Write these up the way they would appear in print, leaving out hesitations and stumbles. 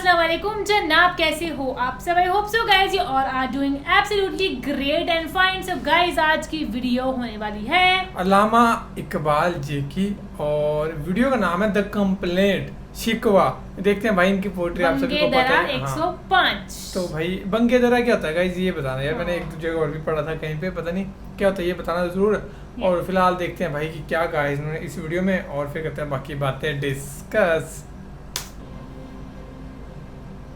अस्सलाम वालेकुम जनाब, कैसे हो आप सब? I hope so guys you all are doing absolutely great and fine. So guys आज की वीडियो होने वाली है अल्लामा इकबाल जी की और वीडियो का नाम है द कंप्लेंट, शिकवा। देखते हैं भाई इनकी पोएट्री आप सभी को पता है। 105। तो भाई बंगे दरा क्या होता है गाइज ये बताना यार, मैंने एक दो जगह और भी पढ़ा था कहीं पे, पता नहीं क्या होता है ये बताना जरूर। और फिलहाल देखते हैं भाई कि क्या कहा है इन्होंने इस वीडियो में और फिर करते हैं बाकी बातें डिस्कस।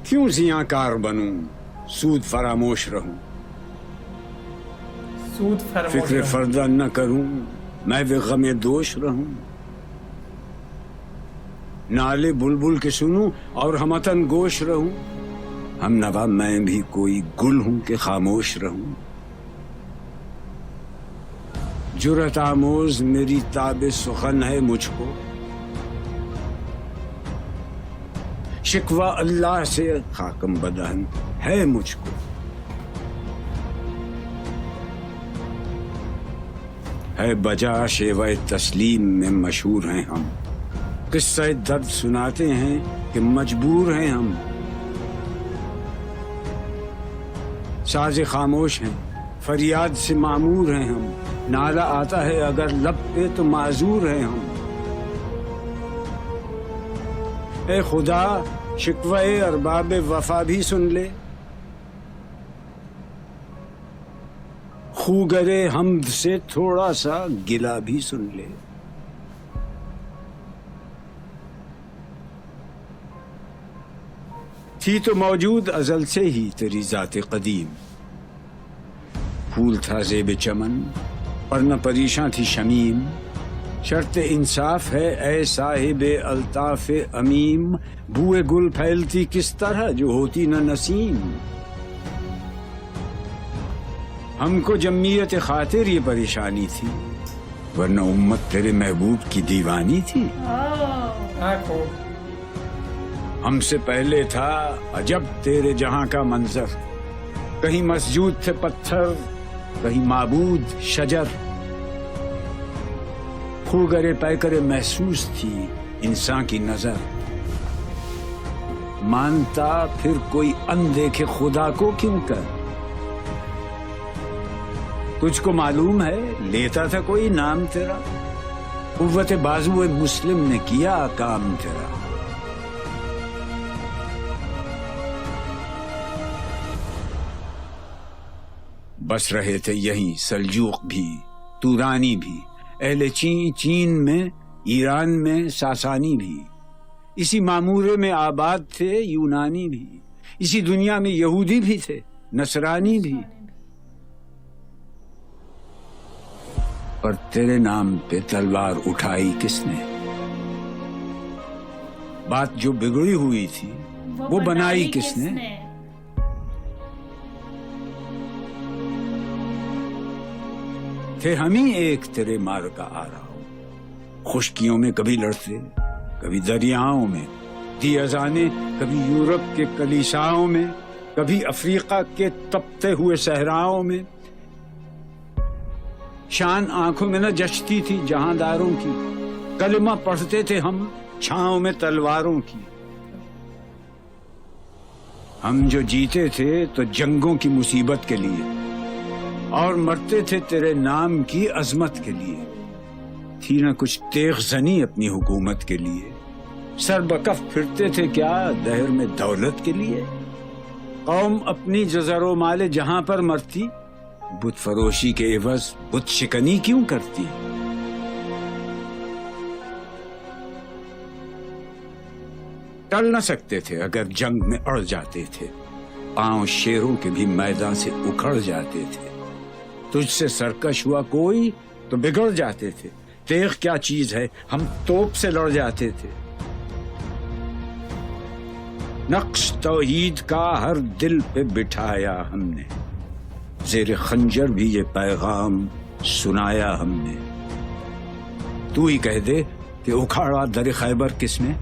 क्यों ज़ियाकार बनूं, सूद फरामोश रहूं, सूद फरामोश फिक्र फर्दा न करूं, मैं भी गमे दोष रहूं, नाले बुलबुल के सुनूं और हमतन गोश रहूं, हम नवा मैं भी कोई गुल हूं कि खामोश रहूं, जुरत आमोज मेरी ताबे सुखन है मुझको, शिकवा अल्लाह से खाकम बदहन है मुझको, है बजा शेवा तस्लीम में मशहूर हैं हम, किस्सा दर्द सुनाते हैं कि मजबूर हैं हम, साज़े खामोश हैं फरियाद से मामूर हैं हम, नाला आता है अगर लब पे तो माजूर हैं हम, ए खुदा शिकवे अरबाब वफा भी सुन ले, खूगरे हमद से थोड़ा सा गिला भी सुन ले, थी तो मौजूद अजल से ही तेरी जाते कदीम, फूल था ज़ेब चमन पर न परेशान थी शमीम, शर्त इंसाफ है ए साहिबे अल्ताफ अमीम, बुए गुल फैलती किस तरह जो होती न नसीम, हमको जम्मियत खातिर ये परेशानी थी वरना उम्मत तेरे महबूब की दीवानी थी, हमसे पहले था अजब तेरे जहां का मंजर, कहीं मस्जूद थे पत्थर कहीं माबूद शजर, खूगरे पैकरे महसूस थी इंसान की नजर, मानता फिर कोई अनदेखे खुदा को क्यों कर, तुझको मालूम है लेता था कोई नाम तेरा, कुव्वत बाजुए मुस्लिम ने किया काम तेरा, बस रहे थे यहीं सल्जूक भी तुरानी भी, अहले चीन में ईरान में सासानी भी, इसी मामूरे में आबाद थे यूनानी भी, इसी दुनिया में यहूदी भी थे नसरानी भी, पर तेरे नाम पे तलवार उठाई किसने, बात जो बिगड़ी हुई थी वो बनाई किसने, थे हम ही एक तेरे मार का आ रहा हो, खुशकियों में कभी लड़ते कभी दरियाओं में, दी अजाने कभी यूरोप के कलीसाओं में, कभी अफ्रीका के तपते हुए सहराओं में, शान आंखों में न जचती थी जहांदारों की, कलमा पढ़ते थे हम छांव में तलवारों की, हम जो जीते थे तो जंगों की मुसीबत के लिए और मरते थे तेरे नाम की अजमत के लिए, थी न कुछ तेग जनी अपनी हुकूमत के लिए, सर बकफ फिरते थे क्या दहर में दौलत के लिए, कौम अपनी जज़रो माले जहां पर मरती, बुत फरोशी के एवज बुत शिकनी क्यों करती, टल न सकते थे अगर जंग में अड़ जाते थे, पांव शेरों के भी मैदान से उखड़ जाते थे, तुझसे सरकश हुआ कोई तो बिगड़ जाते थे, तेग क्या चीज है हम तोप से लड़ जाते थे, नक्श तौहीद का हर दिल पे बिठाया हमने, ज़ेरे खंजर भी ये पैगाम सुनाया हमने, तू ही कह दे कि उखाड़ा दर खैबर किसने,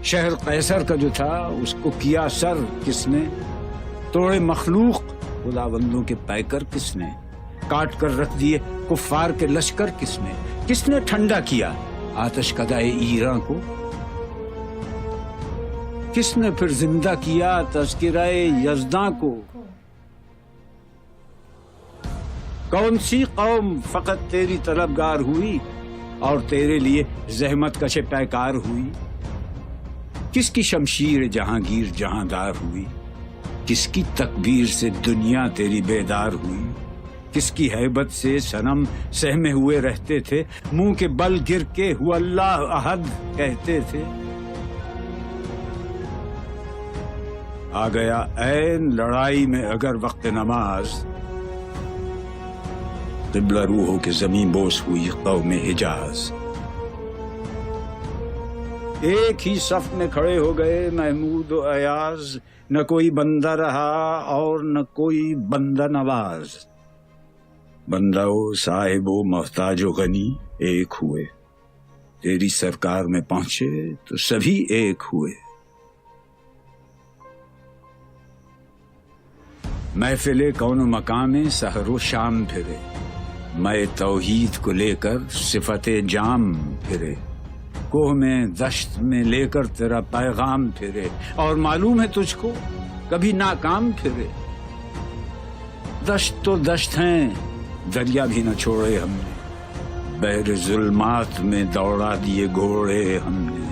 शहर कैसर का जो था उसको किया सर किसने, तोड़े मखलूक खुदाबंदों के पैकर किसने, काट कर रख दिए कुफ्फार के लश्कर किसने, किसने ठंडा किया आतश कदाए ईरान को, کس نے پھر زندہ کیا تذکرہ یزداں کو؟ کون سی قوم فقط تیری طلبگار ہوئی اور تیرے لیے زحمت کش پیکار ہوئی؟ کس کی شمشیر جہانگیر جہاندار ہوئی؟ کس کی تکبیر سے دنیا تیری بیدار ہوئی؟ کس کی ہیبت سے صنم سہمے ہوئے رہتے تھے، منہ کے بل گر کے ہو اللہ احد کہتے تھے؟ آ گیا عین لڑائی میں اگر وقت نماز، قبلہ روح ہو کے زمین بوس ہوئی قوم حجاز۔ ایک ہی صف میں کھڑے ہو گئے محمود و ایاز، نہ کوئی بندہ رہا اور نہ کوئی بندہ نواز۔ بندہ و صاحب و محتاج و غنی ایک ہوئے، تیری سرکار میں پہنچے تو سبھی ایک ہوئے۔ محفل کون و مقام میں سحر و شام پھرے، میں توحید کو لے کر صفت جام پھرے، کوہ میں دشت میں لے کر تیرا پیغام پھرے، اور معلوم ہے تجھ کو کبھی ناکام پھرے۔ دشت تو دشت ہیں، دریا بھی نہ چھوڑے ہم نے، بحر ظلمات میں دوڑا دیے گھوڑے ہم نے،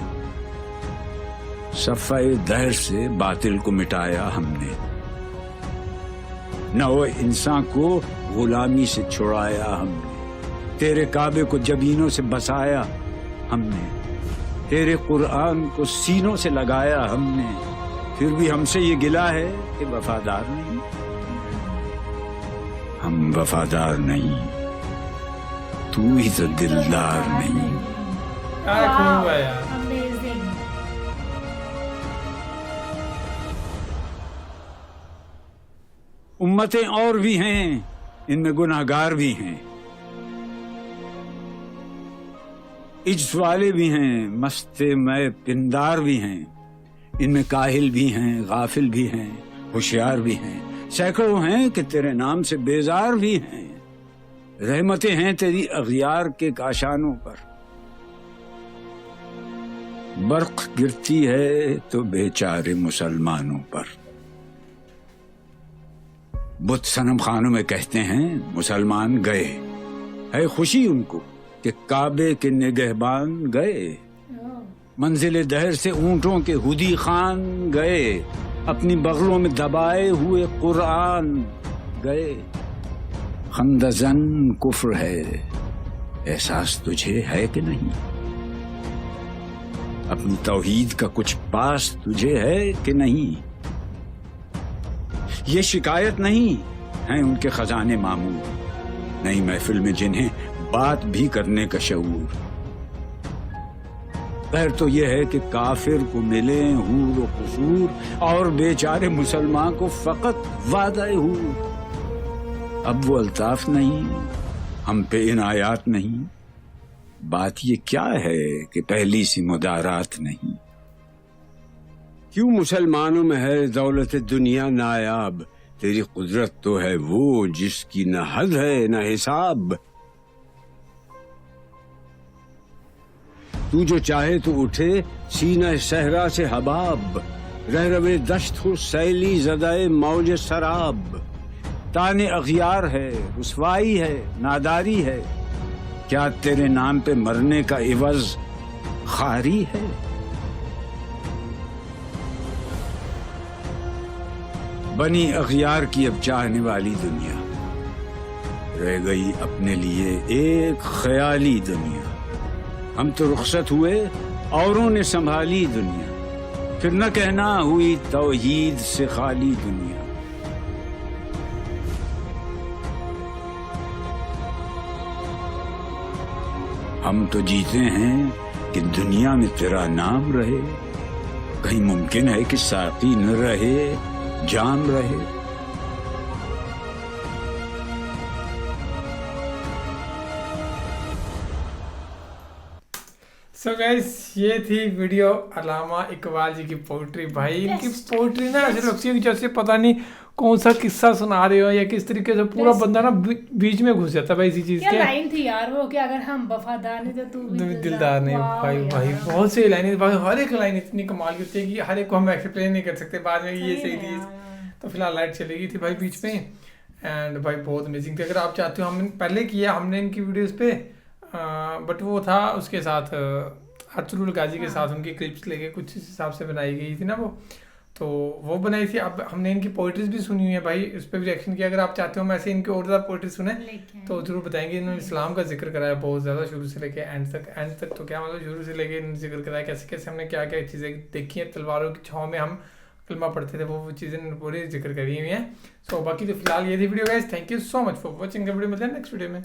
صفحہ دہر سے باطل کو مٹایا ہم نے، نو انسان کو غلامی سے چھڑایا ہم نے، تیرے کعبے کو جبینوں سے بسایا ہم نے، تیرے قرآن کو سینوں سے لگایا ہم نے، پھر بھی ہم سے یہ گلہ ہے کہ وفادار نہیں۔ ہم وفادار نہیں، تو ہی تو دلدار نہیں۔ کیا خوب ہے یار۔ Amazing. امتیں اور بھی ہیں، ان میں گناہگار بھی ہیں، عجز والے بھی ہیں، مست میں پندار بھی ہیں، ان میں کاہل بھی ہیں، غافل بھی ہیں، ہوشیار بھی ہیں، سینکڑوں ہیں کہ تیرے نام سے بیزار بھی ہیں۔ رحمتیں ہیں تیری اغیار کے کاشانوں پر، برق گرتی ہے تو بیچارے مسلمانوں پر۔ بت صنم خانوں میں کہتے ہیں مسلمان گئے، ہے خوشی ان کو کہ کعبے کے نگہبان گئے، منزل دہر سے اونٹوں کے ہدی خان گئے، اپنی بغلوں میں دبائے ہوئے قرآن گئے۔ خندزن کفر ہے، احساس تجھے ہے کہ نہیں؟ اپنی توحید کا کچھ پاس تجھے ہے کہ نہیں؟ یہ شکایت نہیں ہیں ان کے خزانے معمور، نئی محفل میں جنہیں بات بھی کرنے کا شعور۔ خیر تو یہ ہے کہ کافر کو ملے حور و قصور، اور بیچارے مسلمان کو فقط وعدہ حور۔ اب وہ الطاف نہیں، ہم پہ عنایات نہیں، بات یہ کیا ہے کہ پہلی سی مدارات نہیں۔ کیوں مسلمانوں میں ہے دولت دنیا نایاب، تیری قدرت تو ہے وہ جس کی نہ حد ہے نہ حساب۔ تو جو چاہے تو اٹھے سینہ صحرا سے حباب، رہ روے دشت ہو سیلی زدائے موج سراب۔ تانے اغیار ہے، رسوائی ہے، ناداری ہے، کیا تیرے نام پہ مرنے کا عوض خاری ہے؟ بنی اغیار کی اب چاہنے والی دنیا، رہ گئی اپنے لیے ایک خیالی دنیا۔ ہم تو رخصت ہوئے، اوروں نے سنبھالی دنیا، پھر نہ کہنا ہوئی توحید سے خالی دنیا۔ ہم تو جیتے ہیں کہ دنیا میں تیرا نام رہے، کہیں ممکن ہے کہ ساقی نہ رہے جام رہے۔ सो गाइस ये थी वीडियो अलामा इकबाल जी की पोइट्री। भाई इनकी पोइट्री ना ऐसे लगती है कि जैसे पता नहीं कौन सा किस्सा सुना रहे हो या किस तरीके से पूरा बंदा ना बीच में घुस जाता है भाई इसी चीज के। क्या लाइन थी यार वो कि अगर हम वफादार नहीं तो तू भी दिलदार नहीं। भाई भाई बहुत सी लाइनें, भाई हर एक लाइन इतनी कमाल की होती है कि हर एक को हम एक्सप्लेन नहीं कर सकते। बाद में ये सही थी। तो फिलहाल लाइट चली गई थी भाई बीच में एंड भाई बहुत अमेजिंग थी। अगर आप चाहते हो, हमने पहले किया हमने इनकी वीडियोस पे बट वो था उसके साथ अर्तुगरुल गाजी के साथ उनकी क्लिप्स लेके कुछ इस हिसाब से बनाई गई थी ना वो बनाई थी। अब हमने इनकी पोइट्रीज भी सुनी हुई है भाई, उस पर भी रिएक्शन किया। अगर आप चाहते हो मैं ऐसे इनकी और ज़्यादा पोइट्री सुने तो जरूर बताएंगे। इन्होंने इस्लाम का जिक्र कराया बहुत ज़्यादा, शुरू से लेके एंड तक तो क्या मतलब शुरू से लेके इन्होंने जिक्र कराया कैसे कैसे हमने क्या क्या चीज़ें देखी हैं। तलवारों की छाँव में हम कलमा पढ़ते थे, वो चीज़ें पूरी जिक्र करी हुई हैं। सो बाकी तो फिलहाल ये थी video guys. Thank you so much for watching the video. मिलते हैं नेक्स्ट वीडियो में।